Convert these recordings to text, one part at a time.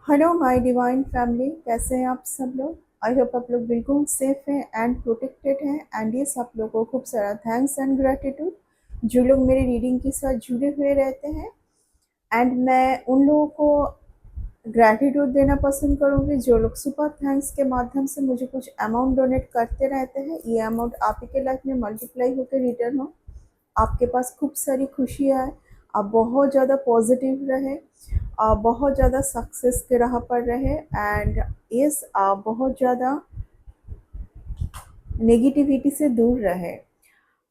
Hello my divine family, कैसे हैं आप सब लोग। आई होप आप लोग बिल्कुल सेफ हैं एंड प्रोटेक्टेड हैं। एंड ये सब लोगों को खूब सारा थैंक्स एंड ग्रेटिट्यूड जो लोग मेरे रीडिंग के साथ जुड़े हुए रहते हैं। एंड मैं उन लोगों को ग्रैटिट्यूड देना पसंद करूँगी जो लोग सुपर थैंक्स के माध्यम से मुझे कुछ अमाउंट डोनेट करते रहते हैं। ये अमाउंट आप ही के लाइफ में मल्टीप्लाई होकर रिटर्न हो, आपके पास खूब सारी खुशियाँ आए, आप बहुत ज़्यादा पॉजिटिव रहे, आप बहुत ज़्यादा सक्सेस के राह पर रहे। एंड यस, आप बहुत ज़्यादा नेगेटिविटी से दूर रहे।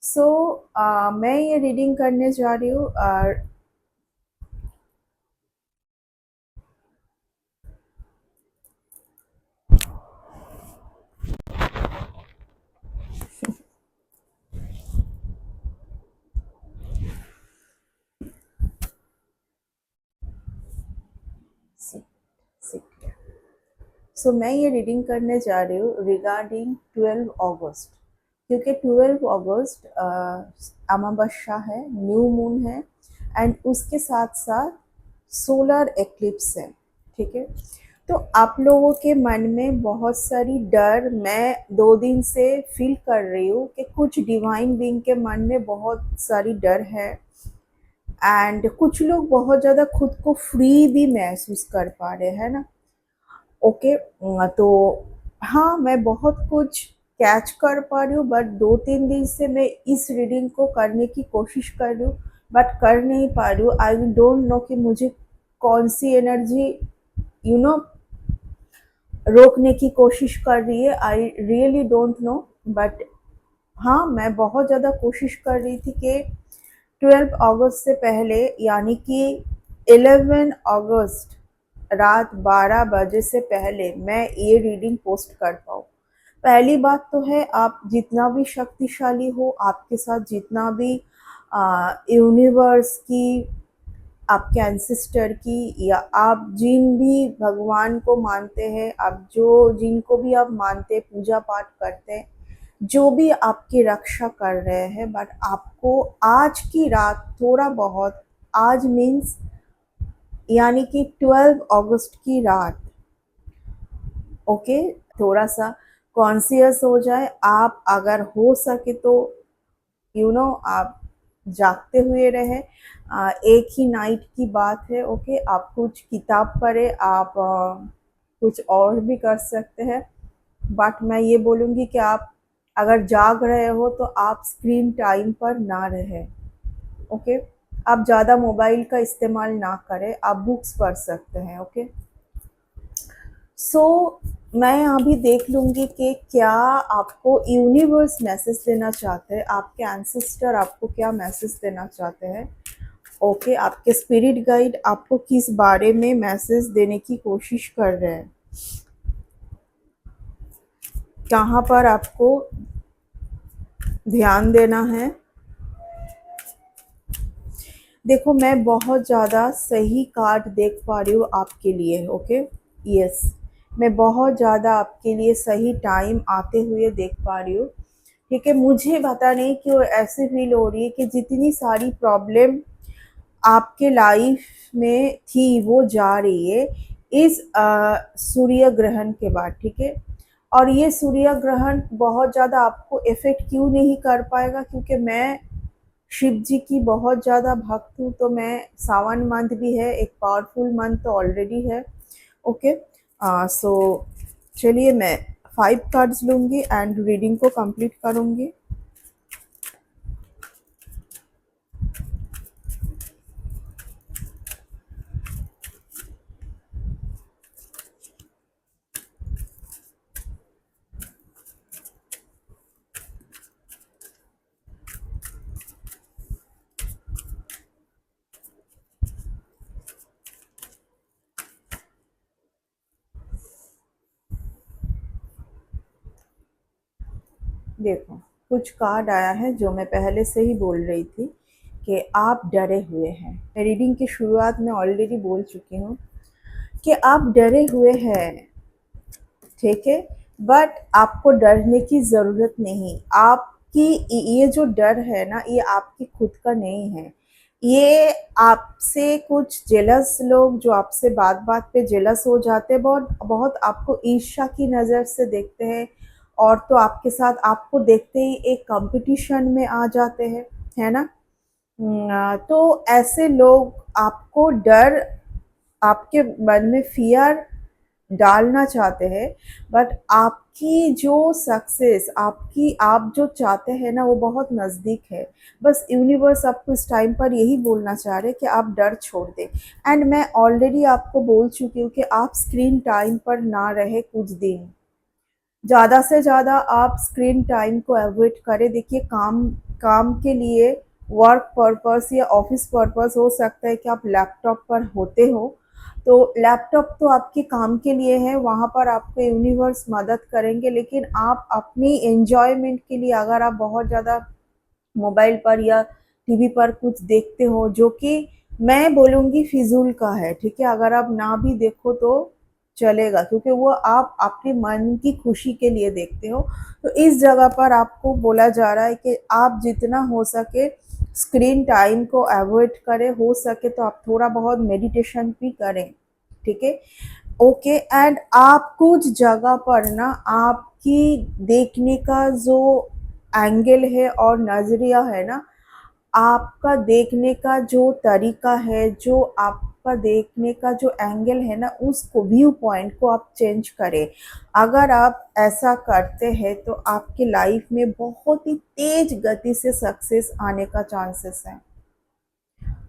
सो मैं ये रीडिंग करने जा रही हूँ। सो मैं ये रीडिंग करने जा रही हूँ रिगार्डिंग 12 अगस्त, क्योंकि 12 अगस्त अमावस्या है, न्यू मून है एंड उसके साथ साथ सोलर एक्लिप्स है। ठीक है, तो आप लोगों के मन में बहुत सारी डर मैं 2 दिन से फील कर रही हूँ कि कुछ डिवाइन बीइंग के मन में बहुत सारी डर है। एंड कुछ लोग बहुत ज़्यादा खुद को फ्री भी महसूस कर पा रहे हैं ना। ओके, तो हाँ, मैं बहुत कुछ कैच कर पा रही हूँ, बट 2-3 दिन से मैं इस रीडिंग को करने की कोशिश कर रही हूँ, बट कर नहीं पा रही हूँ। आई डोंट नो कि मुझे कौन सी एनर्जी यू नो रोकने की कोशिश कर रही है। I really don't know, but हाँ, मैं बहुत ज़्यादा कोशिश कर रही थी कि 12 अगस्त से पहले, यानी कि 11 अगस्त रात 12 बजे से पहले मैं ये रीडिंग पोस्ट कर पाऊँ। पहली बात तो है, आप जितना भी शक्तिशाली हो, आपके साथ जितना भी यूनिवर्स की, आपके एंसेस्टर की, या आप जिन भी भगवान को मानते हैं, आप जो जिनको भी आप मानते हैं, पूजा पाठ करते हैं, जो भी आपकी रक्षा कर रहे हैं, बट आपको आज की रात थोड़ा बहुत, आज मीन्स यानी कि 12 अगस्त की रात, ओके, थोड़ा सा कॉन्शियस हो जाए आप। अगर हो सके तो आप जागते हुए रहे। एक ही नाइट की बात है, ओके। आप कुछ किताब पढ़े, आप कुछ और भी कर सकते हैं, बट मैं ये बोलूँगी कि आप अगर जाग रहे हो तो आप स्क्रीन टाइम पर ना रहें, ओके। आप ज़्यादा मोबाइल का इस्तेमाल ना करें, आप बुक्स पढ़ सकते हैं, ओके। सो मैं अभी देख लूँगी कि क्या आपको यूनिवर्स मैसेज देना चाहते हैं, आपके एंसेस्टर आपको क्या मैसेज देना चाहते हैं, ओके। आपके स्पिरिट गाइड आपको किस बारे में मैसेज देने की कोशिश कर रहे हैं, कहाँ पर आपको ध्यान देना है। देखो, मैं बहुत ज़्यादा सही कार्ड देख पा रही हूँ आपके लिए, ओके। यस, मैं बहुत ज़्यादा आपके लिए सही टाइम आते हुए देख पा रही हूँ। ठीक है, मुझे पता नहीं क्यों ऐसे फील हो रही है कि जितनी सारी प्रॉब्लम आपके लाइफ में थी वो जा रही है इस सूर्य ग्रहण के बाद। ठीक है, और ये सूर्य ग्रहण बहुत ज़्यादा आपको इफ़ेक्ट क्यों नहीं कर पाएगा, क्योंकि मैं शिव जी की बहुत ज़्यादा भक्त हूँ, तो मैं सावन मंथ भी है, एक पावरफुल मंथ तो ऑलरेडी है, ओके। सो चलिए, मैं 5 कार्ड्स लूँगी एंड रीडिंग को कंप्लीट करूँगी। देखो, कुछ कार्ड आया है जो मैं पहले से ही बोल रही थी कि आप डरे हुए हैं। मैं रीडिंग की शुरुआत में ऑलरेडी बोल चुकी हूँ कि आप डरे हुए हैं, ठीक है। बट आपको डरने की ज़रूरत नहीं। आपकी ये जो डर है ना, ये आपकी खुद का नहीं है, ये आपसे कुछ जेलस लोग जो आपसे बात बात पे जेलस हो जाते हैं, बहुत बहुत आपको ईर्ष्या की नज़र से देखते हैं, और तो आपके साथ आपको देखते ही एक कंपटीशन में आ जाते हैं, है ना? तो ऐसे लोग आपको डर, आपके मन में फ़ियर डालना चाहते हैं, बट आपकी जो सक्सेस, आपकी आप जो चाहते हैं ना, वो बहुत नज़दीक है। बस यूनिवर्स आपको इस टाइम पर यही बोलना चाह रहे हैं कि आप डर छोड़ दें। एंड मैं ऑलरेडी आपको बोल चुकी हूँ कि आप स्क्रीन टाइम पर ना रहे कुछ दिन। ज़्यादा से ज़्यादा आप स्क्रीन टाइम को अवॉइड करें। देखिए, काम काम के लिए, वर्क पर्पस या ऑफिस पर्पस हो सकता है कि आप लैपटॉप पर होते हो, तो लैपटॉप तो आपके काम के लिए है, वहाँ पर आपको यूनिवर्स मदद करेंगे। लेकिन आप अपनी एन्जॉयमेंट के लिए अगर आप बहुत ज़्यादा मोबाइल पर या टीवी पर कुछ देखते हो, जो कि मैं बोलूँगी फिजूल का है, ठीक है? अगर आप ना भी देखो तो चलेगा, क्योंकि वो आप अपने मन की खुशी के लिए देखते हो। तो इस जगह पर आपको बोला जा रहा है कि आप जितना हो सके स्क्रीन टाइम को अवॉइड करें, हो सके तो आप थोड़ा बहुत मेडिटेशन भी करें, ठीक है? ओके। एंड आप कुछ जगह पर ना, आपकी देखने का जो एंगल है और नज़रिया है ना, आपका देखने का जो तरीका है, जो आपका देखने का जो एंगल है ना, उसको, व्यू पॉइंट को आप चेंज करें। अगर आप ऐसा करते हैं तो आपकी लाइफ में बहुत ही तेज गति से सक्सेस आने का चांसेस है,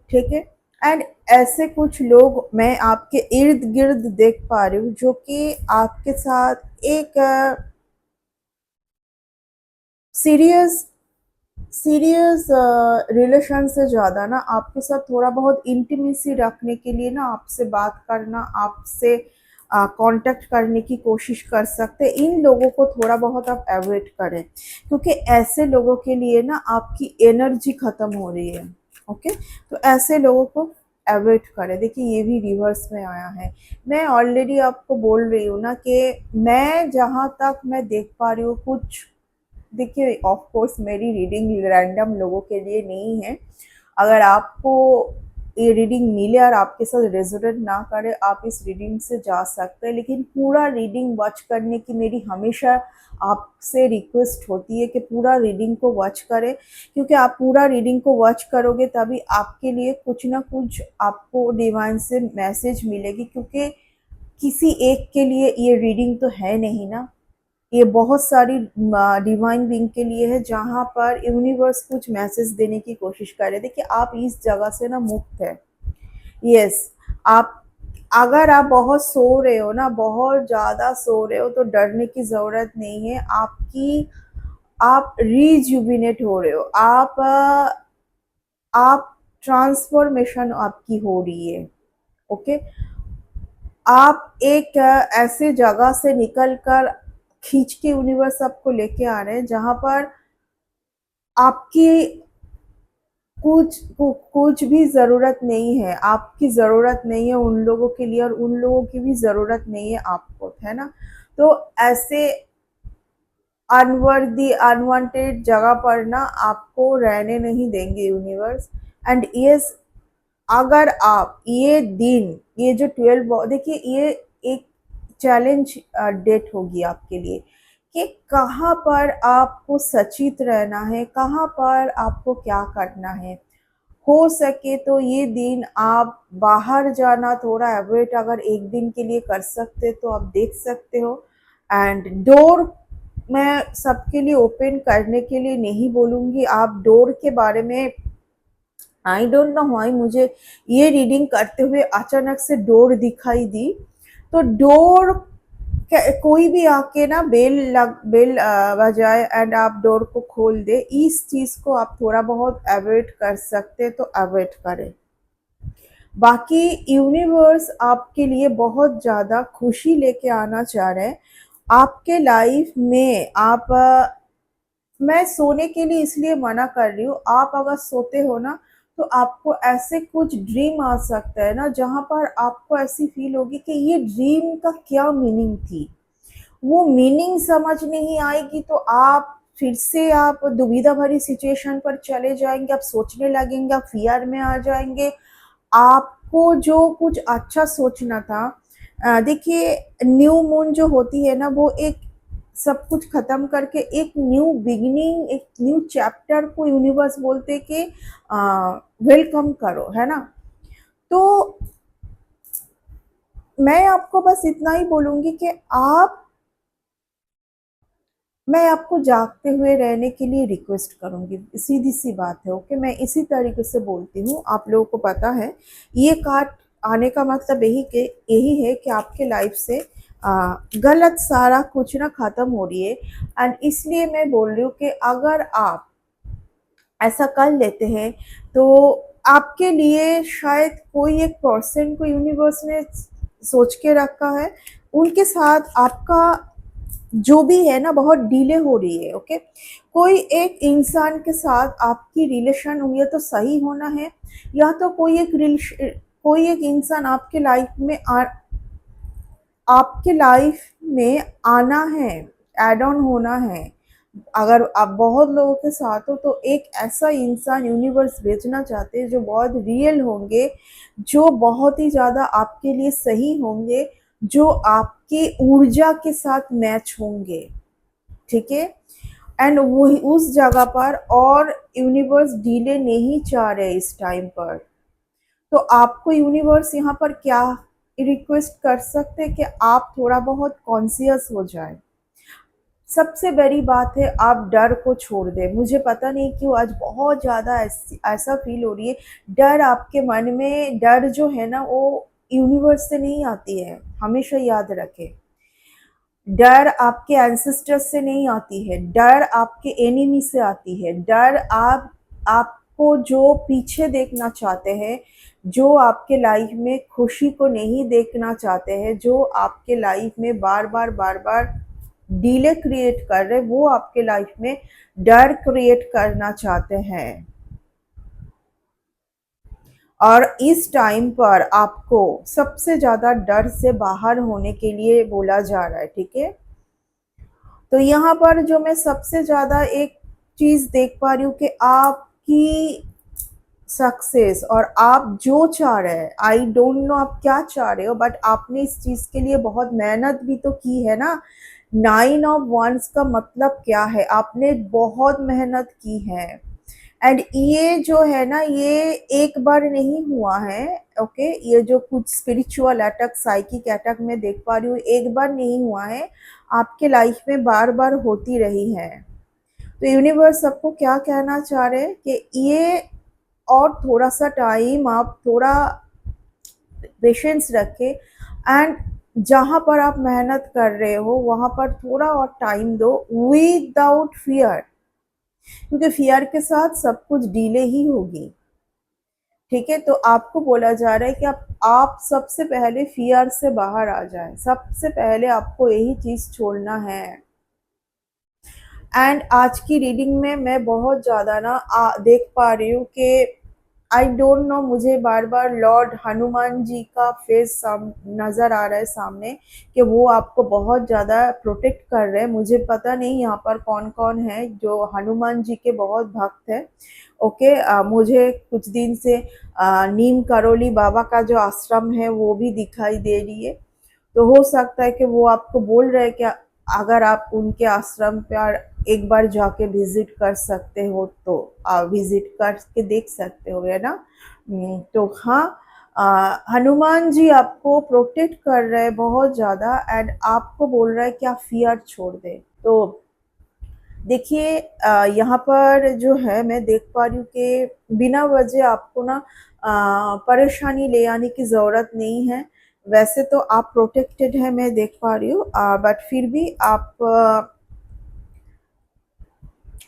ठीक है? एंड ऐसे कुछ लोग मैं आपके इर्द गिर्द देख पा रही हूँ, जो कि आपके साथ एक सीरियस सीरियस रिलेशन से ज़्यादा ना, आपके साथ थोड़ा बहुत इंटीमेसी रखने के लिए ना, आपसे बात करना, आपसे कांटेक्ट करने की कोशिश कर सकते हैं। इन लोगों को थोड़ा बहुत आप अवॉइड करें, क्योंकि ऐसे लोगों के लिए ना आपकी एनर्जी ख़त्म हो रही है। ओके, तो ऐसे लोगों को अवॉइड करें। देखिए, ये भी रिवर्स में आया है। मैं ऑलरेडी आपको बोल रही हूँ ना कि मैं जहाँ तक मैं देख पा रही हूँ कुछ, देखिए ऑफ कोर्स मेरी रीडिंग रैंडम लोगों के लिए नहीं है। अगर आपको ये रीडिंग मिले और आपके साथ रेजोनेट ना करे, आप इस रीडिंग से जा सकते हैं, लेकिन पूरा रीडिंग वॉच करने की मेरी हमेशा आपसे रिक्वेस्ट होती है कि पूरा रीडिंग को वॉच करें, क्योंकि आप पूरा रीडिंग को वॉच करोगे तभी आपके लिए कुछ ना कुछ आपको डिवाइन से मैसेज मिलेगी, क्योंकि किसी एक के लिए ये रीडिंग तो है नहीं ना, ये बहुत सारी डिवाइन बीइंग के लिए है, जहाँ पर यूनिवर्स कुछ मैसेज देने की कोशिश कर रहे थे कि आप इस जगह से ना मुक्त है। यस, आप, अगर आप बहुत सो रहे हो ना, बहुत ज़्यादा सो रहे हो, तो डरने की ज़रूरत नहीं है। आपकी, आप रिजुविनेट हो रहे हो, आप ट्रांसफॉर्मेशन आपकी हो रही है। ओके, आप एक ऐसे जगह से निकल कर खींच के यूनिवर्स आपको लेके आ रहे हैं, जहाँ पर आपकी कुछ भी ज़रूरत नहीं है, आपकी ज़रूरत नहीं है उन लोगों के लिए, और उन लोगों की भी ज़रूरत नहीं है आपको, है ना? तो ऐसे अनवर्दी, अनवांटेड जगह पर ना आपको रहने नहीं देंगे यूनिवर्स। एंड यस, अगर आप ये दिन, ये जो 12, देखिए ये एक चैलेंज डेट होगी आपके लिए कि कहाँ पर आपको सचेत रहना है, कहाँ पर आपको क्या करना है। हो सके तो ये दिन आप बाहर जाना थोड़ा अवॉइड, अगर एक दिन के लिए कर सकते तो आप देख सकते हो। एंड डोर मैं सबके लिए ओपन करने के लिए नहीं बोलूँगी। आप डोर के बारे में, आई डोंट नो व्हाई, मुझे ये रीडिंग करते हुए अचानक से डोर दिखाई दी। तो डोर, कोई भी आके ना बेल बजाए एंड आप डोर को खोल दे, इस चीज़ को आप थोड़ा बहुत अवॉइड कर सकते तो अवॉइड करें। बाकी यूनिवर्स आपके लिए बहुत ज़्यादा खुशी लेके आना चाह रहे हैं आपके लाइफ में। आप मैं सोने के लिए इसलिए मना कर रही हूँ, आप अगर सोते हो ना, तो आपको ऐसे कुछ ड्रीम आ सकता है ना, जहाँ पर आपको ऐसी फील होगी कि ये ड्रीम का क्या मीनिंग थी। वो मीनिंग समझ नहीं आएगी तो आप फिर से आप दुविधा भरी सिचुएशन पर चले जाएंगे, आप सोचने लगेंगे, आप फियर में आ जाएंगे। आपको जो कुछ अच्छा सोचना था, देखिए न्यू मून जो होती है ना, वो एक सब कुछ खत्म करके एक न्यू बिगिनिंग, एक न्यू चैप्टर को यूनिवर्स बोलते कि वेलकम करो, है ना। तो मैं आपको बस इतना ही बोलूंगी कि आप मैं आपको जागते हुए रहने के लिए रिक्वेस्ट करूंगी, सीधी सी बात है। ओके, मैं इसी तरीके से बोलती हूँ, आप लोगों को पता है। ये कार्ड आने का मतलब यही है कि आपके लाइफ से गलत सारा कुछ ना खत्म हो रही है। एंड इसलिए मैं बोल रही हूँ कि अगर आप ऐसा कर लेते हैं तो आपके लिए शायद कोई एक पर्सन को यूनिवर्स ने सोच के रखा है, उनके साथ आपका जो भी है ना बहुत डिले हो रही है। ओके, कोई एक इंसान के साथ आपकी रिलेशन हुई है तो सही होना है, या तो कोई एक इंसान आपके लाइफ में आना है, एड ऑन होना है। अगर आप बहुत लोगों के साथ हो तो एक ऐसा इंसान यूनिवर्स भेजना चाहते हैं जो बहुत रियल होंगे, जो बहुत ही ज़्यादा आपके लिए सही होंगे, जो आपकी ऊर्जा के साथ मैच होंगे। ठीक है, एंड वही उस जगह पर, और यूनिवर्स डिले नहीं चाह रहे इस टाइम पर। तो आपको यूनिवर्स यहाँ पर क्या रिक्वेस्ट कर सकते हैं कि आप थोड़ा बहुत कॉन्शियस हो जाए। सबसे बड़ी बात है, आप डर को छोड़ दें। मुझे पता नहीं क्यों आज बहुत ज़्यादा ऐसा फील हो रही है। डर आपके मन में, डर जो है ना वो यूनिवर्स से नहीं आती है, हमेशा याद रखें। डर आपके एंसेस्टर्स से नहीं आती है, डर आपके एनिमी से आती है। डर आपको जो पीछे देखना चाहते हैं, जो आपके लाइफ में खुशी को नहीं देखना चाहते हैं, जो आपके लाइफ में बार बार डिले क्रिएट कर रहे, वो आपके लाइफ में डर क्रिएट करना चाहते हैं। और इस टाइम पर आपको सबसे ज्यादा डर से बाहर होने के लिए बोला जा रहा है। ठीक है, तो यहाँ पर जो मैं सबसे ज़्यादा एक चीज़ देख पा रही हूँ कि आपकी सक्सेस, और आप जो चाह रहे हैं, आई डोंट नो आप क्या चाह रहे हो, बट आपने इस चीज़ के लिए बहुत मेहनत भी तो की है ना। 9 ऑफ वंस का मतलब क्या है, आपने बहुत मेहनत की है। एंड ये जो है ना, ये एक बार नहीं हुआ है। ओके, ये जो कुछ स्पिरिचुअल अटैक, साइकिक अटैक में देख पा रही हूँ, एक बार नहीं हुआ है, आपके लाइफ में बार बार होती रही है। तो यूनिवर्स सबको क्या कहना चाह रहे हैं कि ये और थोड़ा सा टाइम आप थोड़ा पेशेंस रखें, एंड जहाँ पर आप मेहनत कर रहे हो वहाँ पर थोड़ा और टाइम दो, विदाउट फियर, क्योंकि फियर के साथ सब कुछ डिले ही होगी। ठीक है, तो आपको बोला जा रहा है कि आप सबसे पहले फियर से बाहर आ जाएं, सबसे पहले आपको यही चीज छोड़ना है। एंड आज की रीडिंग में मैं बहुत ज़्यादा ना देख पा रही हूँ कि आई डोंट नो, मुझे बार बार लॉर्ड हनुमान जी का फेस नज़र आ रहा है सामने, कि वो आपको बहुत ज़्यादा प्रोटेक्ट कर रहे हैं। मुझे पता नहीं यहाँ पर कौन कौन है जो हनुमान जी के बहुत भक्त है। ओके, मुझे कुछ दिन से नीम करोली बाबा का जो आश्रम है वो भी दिखाई दे रही है। तो हो सकता है कि वो आपको बोल रहे हैं कि अगर आप उनके आश्रम पर एक बार जाके विजिट कर सकते हो तो विजिट करके देख सकते हो, है ना। तो हाँ, हनुमान जी आपको प्रोटेक्ट कर रहे हैं बहुत ज़्यादा, एंड आपको बोल रहा है कि आप फियर छोड़ दें। तो देखिए, यहाँ पर जो है मैं देख पा रही हूँ कि बिना वजह आपको ना परेशानी ले आने की ज़रूरत नहीं है। वैसे तो आप प्रोटेक्टेड है, मैं देख पा रही हूँ, बट फिर भी आप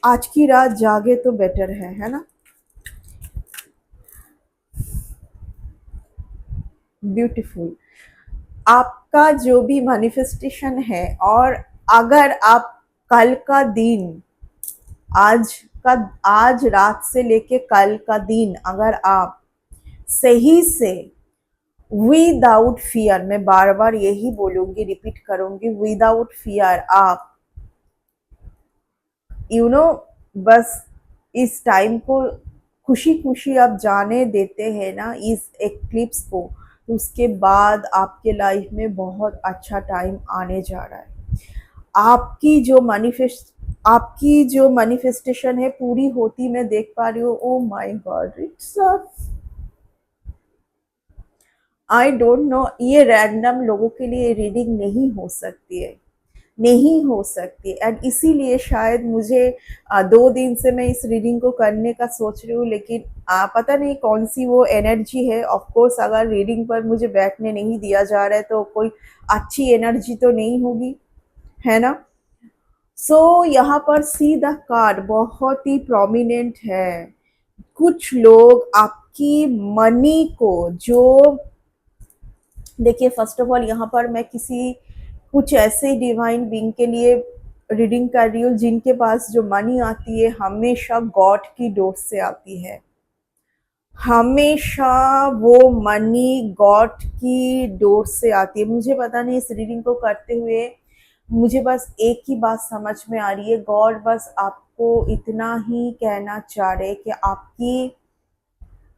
आज की रात जागे तो बेटर है ना। ब्यूटीफुल, आपका जो भी मैनिफेस्टेशन है, और अगर आप कल का दिन, आज का, आज रात से लेके कल का दिन, अगर आप सही से विदाउट फियर, मैं बार बार यही बोलूंगी, रिपीट करूंगी, विदाउट फियर आप यू नो बस इस टाइम को खुशी खुशी आप जाने देते हैं ना इस एक्लिप्स को, तो उसके बाद आपके लाइफ में बहुत अच्छा टाइम आने जा रहा है। आपकी जो मैनिफेस्टेशन है पूरी होती मैं देख पा रही हूँ। Oh my God, it's I don't know, ये रैंडम लोगों के लिए रीडिंग नहीं हो सकती है, नहीं हो सकती। एंड इसीलिए शायद मुझे 2 दिन से मैं इस रीडिंग को करने का सोच रही हूँ, लेकिन पता नहीं कौन सी वो एनर्जी है। ऑफ कोर्स अगर रीडिंग पर मुझे बैठने नहीं दिया जा रहा है तो कोई अच्छी एनर्जी तो नहीं होगी, है ना। सो यहाँ पर सी द कार्ड बहुत ही प्रोमिनेंट है। कुछ लोग आपकी मनी को जो, देखिए फर्स्ट ऑफ ऑल यहाँ पर मैं किसी कुछ ऐसे डिवाइन बीइंग के लिए रीडिंग कर रही हूँ जिनके पास जो मनी आती है हमेशा गॉड की डोर से आती है, हमेशा वो मनी गॉड की डोर से आती है। मुझे पता नहीं इस रीडिंग को करते हुए मुझे बस एक ही बात समझ में आ रही है, गॉड बस आपको इतना ही कहना चाह रहे कि आपकी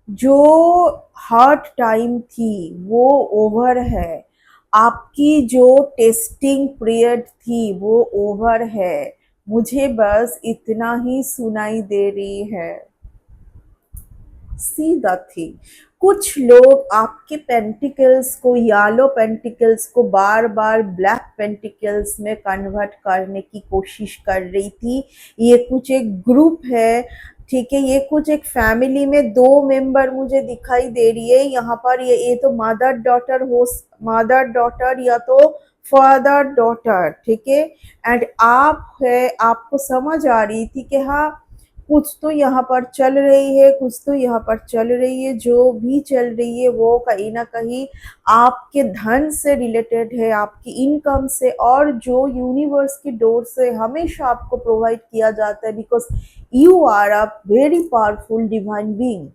जो हार्ड टाइम थी वो ओवर है, आपकी जो टेस्टिंग पीरियड थी वो ओवर है। मुझे बस इतना ही सुनाई दे रही है। सी द थिंग, कुछ लोग आपके पेंटिकल्स को, येलो पेंटिकल्स को बार बार ब्लैक पेंटिकल्स में कन्वर्ट करने की कोशिश कर रही थी। ये कुछ एक ग्रुप है, ठीक है, ये कुछ एक फैमिली में 2 मेंबर मुझे दिखाई दे रही है यहाँ पर। ये तो मदर डॉटर हो, मदर डॉटर या तो फादर डॉटर, ठीक है। एंड आप है, आपको समझ आ रही थी कि हाँ कुछ तो यहाँ पर चल रही है, कुछ तो यहाँ पर चल रही है, जो भी चल रही है वो कहीं ना कहीं आपके धन से रिलेटेड है, आपकी इनकम से, और जो यूनिवर्स की डोर से हमेशा आपको प्रोवाइड किया जाता है, because you are a very powerful divine being.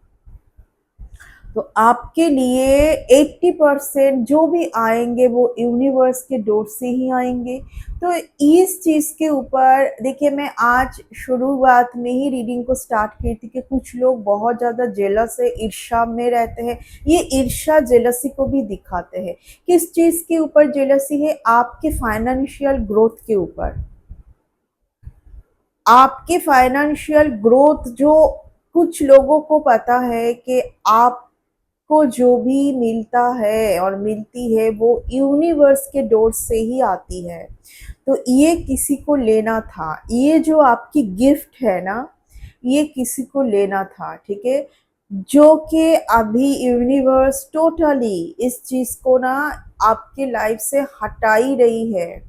तो आपके लिए 80% जो भी आएंगे वो यूनिवर्स के डोर से ही आएंगे। तो इस चीज़ के ऊपर देखिए, मैं आज शुरुआत में ही रीडिंग को स्टार्ट की थी कि कुछ लोग बहुत ज़्यादा जेलस है, ईर्ष्या में रहते हैं। ये ईर्ष्या जेलसी को भी दिखाते हैं। किस चीज़ के ऊपर जेलसी है? आपके फाइनेंशियल ग्रोथ के ऊपर, आपके फाइनेंशियल ग्रोथ। जो कुछ लोगों को पता है कि आपको जो भी मिलता है और मिलती है वो यूनिवर्स के डोर से ही आती है। तो ये किसी को लेना था, ये जो आपकी गिफ्ट है ना, ये किसी को लेना था, ठीक है। जो कि अभी यूनिवर्स टोटली इस चीज को ना आपके लाइफ से हटा ही रही है,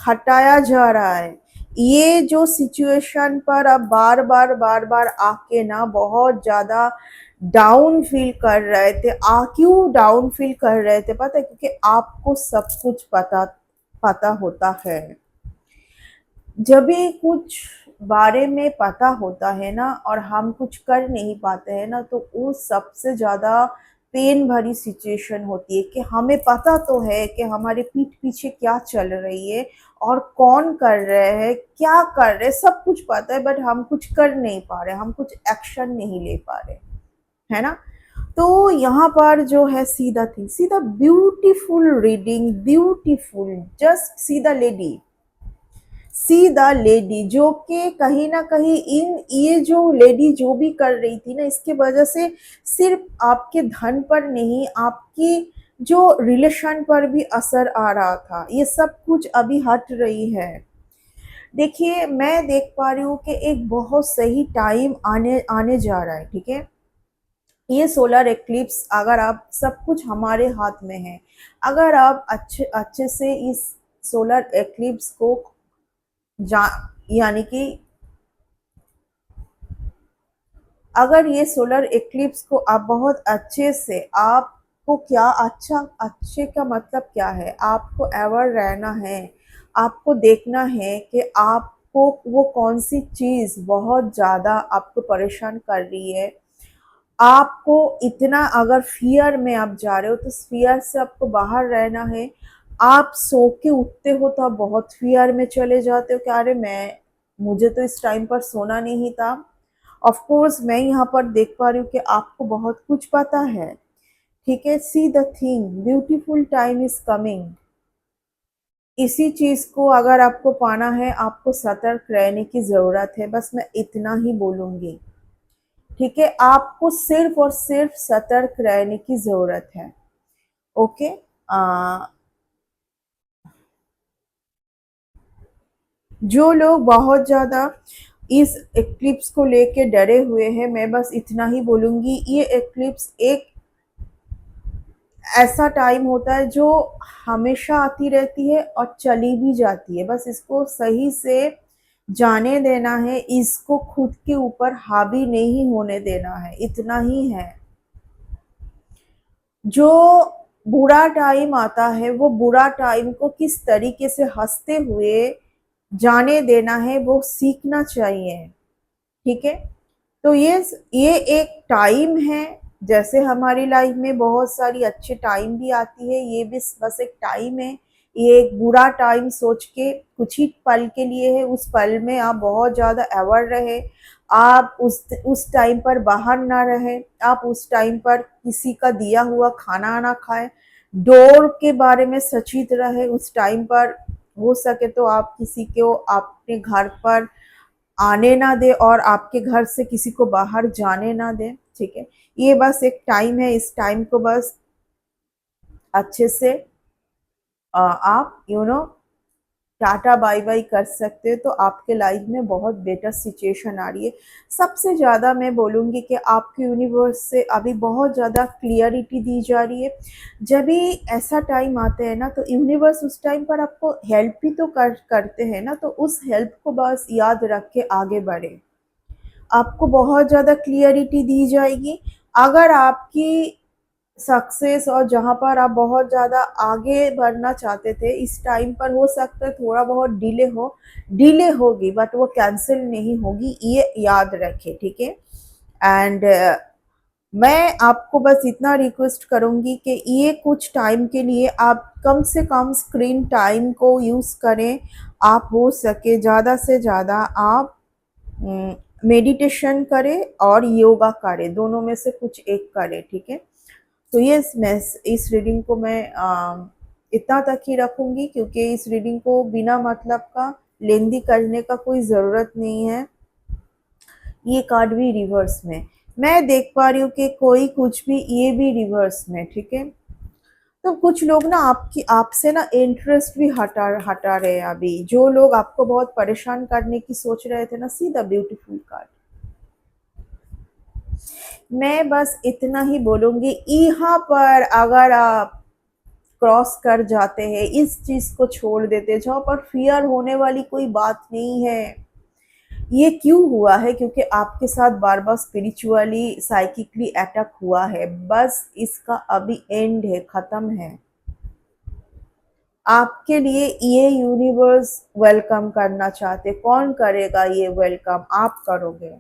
हटाया जा रहा है। ये जो सिचुएशन पर अब बार बार आके ना बहुत ज्यादा डाउन फील कर रहे थे। क्यों डाउन फील कर रहे थे पता है? क्योंकि आपको सब कुछ पता पता होता है। जब भी कुछ बारे में पता होता है ना और हम कुछ कर नहीं पाते हैं ना, तो वो सबसे ज्यादा पेन भरी सिचुएशन होती है कि हमें पता तो है कि हमारे पीठ पीछे क्या चल रही है और कौन कर रहे हैं, क्या कर रहे हैं, सब कुछ पता है, बट हम कुछ कर नहीं पा रहे, हम कुछ एक्शन नहीं ले पा रहे, है ना। तो यहाँ पर जो है सीधा थिंग, सीधा beautiful reading, beautiful, just see the lady, see the lady, जो कि कहीं ना कहीं ये जो लेडी जो भी कर रही थी ना, इसके वजह से सिर्फ आपके धन पर नहीं, आपकी जो रिलेशन पर भी असर आ रहा था। ये सब कुछ अभी हट रही है। देखिए मैं देख पा रही हूँ कि एक बहुत सही टाइम आने आने जा रहा है, ठीक है। ये सोलर एक्लिप्स, अगर आप, सब कुछ हमारे हाथ में है, अगर आप अच्छे अच्छे से इस सोलर एक्लिप्स को जा, यानी कि अगर ये सोलर इक्लिप्स को आप बहुत अच्छे से, आपको क्या अच्छा, अच्छे का मतलब क्या है, आपको एवर रहना है, आपको देखना है कि आपको वो कौन सी चीज़ बहुत ज़्यादा आपको परेशान कर रही है। आपको इतना अगर फियर में आप जा रहे हो तो फियर से आपको बाहर रहना है। आप सो के उठते हो तो आप बहुत फियर में चले जाते हो कि अरे मुझे तो इस टाइम पर सोना नहीं था। ऑफ कोर्स मैं यहाँ पर देख पा रही हूँ कि आपको बहुत कुछ पता है, ठीक है। See the thing, beautiful time is coming. इसी चीज को अगर आपको पाना है, आपको सतर्क रहने की जरूरत है, बस मैं इतना ही बोलूंगी, ठीक है। आपको सिर्फ और सिर्फ सतर्क रहने की जरूरत है, ओके। जो लोग बहुत ज़्यादा इस एक्लिप्स को लेके डरे हुए हैं, मैं बस इतना ही बोलूँगी, ये एक्लिप्स एक ऐसा टाइम होता है जो हमेशा आती रहती है और चली भी जाती है। बस इसको सही से जाने देना है, इसको खुद के ऊपर हावी नहीं होने देना है, इतना ही है। जो बुरा टाइम आता है, वो बुरा टाइम को किस तरीके से हँसते हुए जाने देना है, वो सीखना चाहिए, ठीक है। तो ये एक टाइम है, जैसे हमारी लाइफ में बहुत सारी अच्छे टाइम भी आती है, ये भी बस एक टाइम है। ये एक बुरा टाइम सोच के कुछ ही पल के लिए है, उस पल में आप बहुत ज़्यादा अवेयर रहे, आप उस टाइम पर बाहर ना रहे, आप उस टाइम पर किसी का दिया हुआ खाना ना खाएं, डोर के बारे में सचेत रहे उस टाइम पर। हो सके तो आप किसी को अपने घर पर आने ना दे और आपके घर से किसी को बाहर जाने ना दे, ठीक है। ये बस एक टाइम है, इस टाइम को बस अच्छे से आप टाटा बाय बाय कर सकते हो, तो आपके लाइफ में बहुत बेटर सिचुएशन आ रही है। सबसे ज़्यादा मैं बोलूँगी कि आपके यूनिवर्स से अभी बहुत ज़्यादा क्लियरिटी दी जा रही है। जब भी ऐसा टाइम आता है ना, तो यूनिवर्स उस टाइम पर आपको हेल्प भी तो करते हैं ना, तो उस हेल्प को बस याद रख के आगे बढ़े। आपको बहुत ज़्यादा क्लियरिटी दी जाएगी। अगर आपकी सक्सेस और जहाँ पर आप बहुत ज़्यादा आगे बढ़ना चाहते थे, इस टाइम पर हो सकता है थोड़ा बहुत डिले होगी, बट वो कैंसिल नहीं होगी, ये याद रखें, ठीक है। एंड मैं आपको बस इतना रिक्वेस्ट करूँगी कि ये कुछ टाइम के लिए आप कम से कम स्क्रीन टाइम को यूज़ करें। आप हो सके ज़्यादा से ज़्यादा आप मेडिटेशन करें और योगा करें, दोनों में से कुछ एक करें, ठीक है। तो ये इस रीडिंग को मैं इतना तक ही रखूँगी, क्योंकि इस रीडिंग को बिना मतलब का लेंदी करने का कोई ज़रूरत नहीं है। ये कार्ड भी रिवर्स में मैं देख पा रही हूँ कि कोई कुछ भी, ये भी रिवर्स में, ठीक है। तो कुछ लोग ना आपसे ना इंटरेस्ट भी हटा रहे हैं। अभी जो लोग आपको बहुत परेशान करने की सोच रहे थे ना, सी द ब्यूटीफुल कार्ड। मैं बस इतना ही बोलूँगी, यहाँ पर अगर आप क्रॉस कर जाते हैं, इस चीज़ को छोड़ देते हैं, जहाँ पर फियर होने वाली कोई बात नहीं है। ये क्यों हुआ है? क्योंकि आपके साथ बार-बार स्पिरिचुअली, साइकिकली अटैक हुआ है। बस इसका अभी एंड है, खत्म है। आपके लिए ये यूनिवर्स वेलकम करना चाहते, कौन करेगा ये वेलकम? आप करोगे।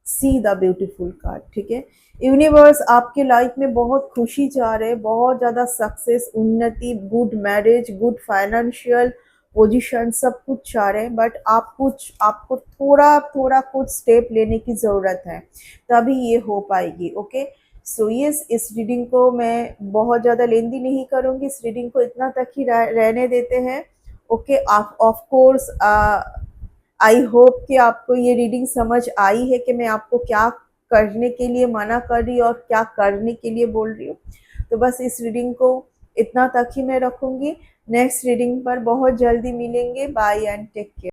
सी द ब्यूटीफुल कार्ड, ठीक है। यूनिवर्स आपके लाइफ में बहुत खुशी चाह रहे, बहुत ज़्यादा सक्सेस, उन्नति, good marriage, good financial position, सब कुछ चाह रहे हैं, बट आपको थोड़ा थोड़ा कुछ स्टेप लेने की ज़रूरत है, तभी ये हो पाएगी, ओके। सो यस, इस रीडिंग को मैं बहुत ज़्यादा लेंदी नहीं करूँगी, इस रीडिंग को इतना तक ही रहने देते हैं, okay. Of course I hope कि आपको ये रीडिंग समझ आई है कि मैं आपको क्या करने के लिए मना कर रही हूँ और क्या करने के लिए बोल रही हूँ। तो बस इस रीडिंग को इतना तक ही मैं रखूँगी। नेक्स्ट रीडिंग पर बहुत जल्दी मिलेंगे। Bye and take care.